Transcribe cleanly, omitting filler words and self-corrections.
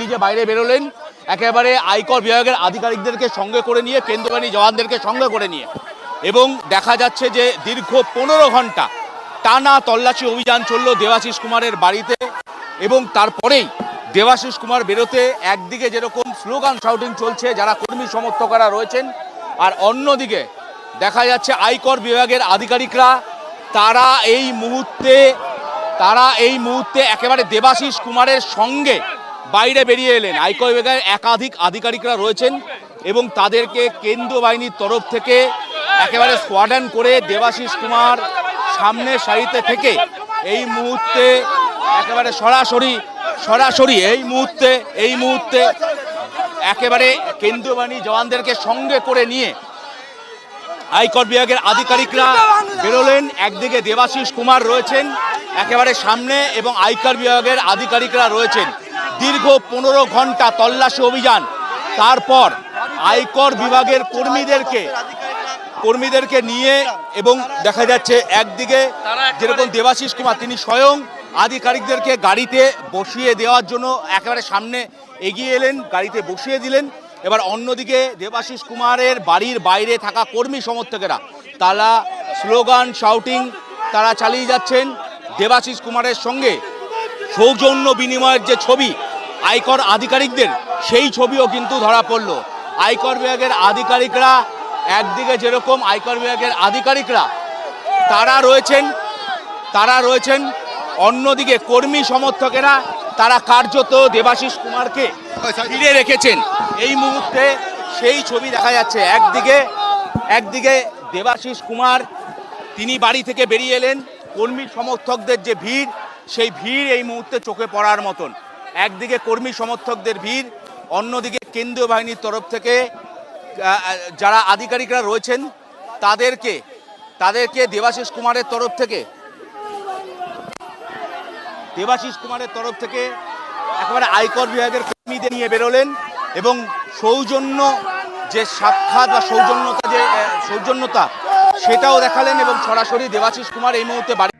যে বাইরে বেরোলেন একেবারে আয়কর বিভাগের আধিকারিকদেরকে সঙ্গে করে নিয়ে, কেন্দ্রীয় বাহিনী জওয়ানদেরকে সঙ্গে করে নিয়ে, এবং দেখা যাচ্ছে যে দীর্ঘ 15 ঘন্টা টানা তল্লাশি অভিযান চলল দেবাশিস কুমারের বাড়িতে। এবং তারপরেই দেবাশিস কুমার বেরোতে একদিকে যেরকম স্লোগান শাউটিং চলছে যারা কর্মী সমর্থকরা রয়েছেন, আর অন্যদিকে দেখা যাচ্ছে আয়কর বিভাগের আধিকারিকরা তারা এই মুহূর্তে একেবারে দেবাশিস কুমারের সঙ্গে বাইরে বেরিয়ে এলেন। আয়কর বিভাগের একাধিক আধিকারিকরা রয়েছেন এবং তাদেরকে কেন্দ্রীয় বাহিনীর তরফ থেকে একেবারে স্কোয়াড্রন করে দেবাশিস কুমার সামনের সারিতে থেকে এই মুহূর্তে একেবারে সরাসরি এই মুহূর্তে একেবারে কেন্দ্রীয় বাহিনী জওয়ানদেরকে সঙ্গে করে নিয়ে আয়কর বিভাগের আধিকারিকরা বেরোলেন। একদিকে দেবাশিস কুমার রয়েছেন একেবারে সামনে এবং আয়কর বিভাগের আধিকারিকরা রয়েছেন। দীর্ঘ 15 ঘন্টা তল্লাশি অভিযান, তারপর আয়কর বিভাগের কর্মীদেরকে নিয়ে, এবং দেখা যাচ্ছে একদিকে যেরকম দেবাশিস কুমার তিনি স্বয়ং আধিকারিকদেরকে গাড়িতে বসিয়ে দেওয়ার জন্য একেবারে সামনে এগিয়ে এলেন, গাড়িতে বসিয়ে দিলেন। এবার অন্যদিকে দেবাশিস কুমারের বাড়ির বাইরে থাকা কর্মী সমর্থকেরা তারা স্লোগান শাউটিং তারা চালিয়ে যাচ্ছেন। দেবাশিস কুমারের সঙ্গে সৌজন্য বিনিময়ের যে ছবি আয়কর আধিকারিকদের, সেই ছবিও কিন্তু ধরা পড়ল। আয়কর বিভাগের আধিকারিকরা একদিকে যেরকম আয়কর বিভাগের আধিকারিকরা তারা রয়েছেন, অন্যদিকে কর্মী সমর্থকেরা তারা কার্যত দেবাশিস কুমারকে ঘিরে রেখেছেন। এই মুহূর্তে সেই ছবি দেখা যাচ্ছে। একদিকে দেবাশিস কুমার তিনি বাড়ি থেকে বেরিয়ে এলেন, কর্মী সমর্থকদের যে ভিড়, সেই ভিড় এই মুহূর্তে চোখে পড়ার মতন। একদিকে কর্মী সমর্থকদের ভিড়, অন্যদিকে কেন্দ্রীয় বাহিনীর তরফ থেকে যারা আধিকারিকরা রয়েছেন তাদেরকে দেবাশিস কুমারের তরফ থেকে একেবারে আয়কর বিভাগের কর্মীদের নিয়ে বেরোলেন এবং সৌজন্য যে সাক্ষাৎ বা সৌজন্যতা সেটাও দেখালেন এবং সরাসরি দেবাশিস কুমার এই মুহূর্তে বাড়ি